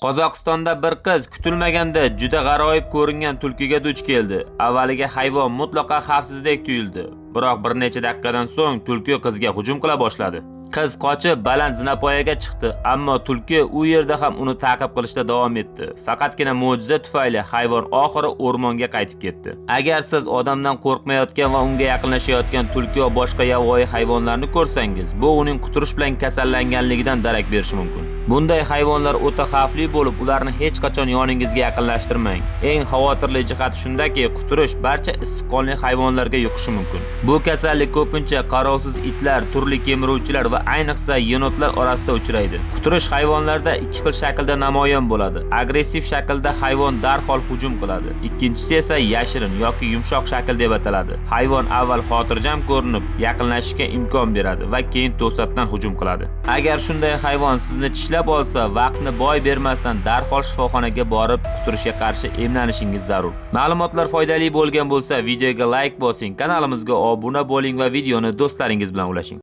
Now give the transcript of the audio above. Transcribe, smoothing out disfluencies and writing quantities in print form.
Qozog'istonda bir qiz kutilmaganda juda g'aroyib ko'ringan tulkiga duch keldi. Avvaliga hayvon mutlaqo xavfsizdek tuyuldi. Biroq bir necha daqiqadan so'ng tulki qizga hujum qila boshladi. Qiz qochib baland zinapoyaga chiqdi, ammo tulki u yerda ham uni ta'qib qilishda davom etdi. Faqatgina mo'jiza tufayli hayvon oxiri o'rmonga qaytib ketdi. Agar siz odamdan qo'rqmayotgan va unga yaqinlashayotgan tulki va boshqa yovvoyi hayvonlarni ko'rsangiz, bu uning quturish bilan kasallanganligidan darak berishi mumkin. Bunday hayvonlar o'ta xavfli bo'lib, ularni hech qachon yoningizga yaqinlashtirmang. Eng xavotirli jihati shundaki, quturish barcha issiqqonli hayvonlarga yuqishi mumkin. Bu kasallik ko'pincha qarovsiz itlar, turli kemiruvchilar va ayniqsa yenotlar orasida uchraydi. Quturish hayvonlarda ikki xil shaklda namoyon bo'ladi. Agressiv shaklda hayvon darhol hujum qiladi. Ikkinchisi esa yashirin yoki yumshoq shakl deb ataladi. Hayvon avval xotirjam ko'rinib, yaqinlashishga imkon beradi va keyin to'satdan hujum qiladi. Agar shunday hayvon sizni tishlab olsa, vaqtni boy bermasdan darhol shifoxonaga borib, quturishga qarshi emlanishingiz zarur. Ma'lumotlar foydali bo'lgan bo'lsa, videoga like bosing, kanalimizga obuna bo'ling va videoni do'stlaringiz bilan ulashing.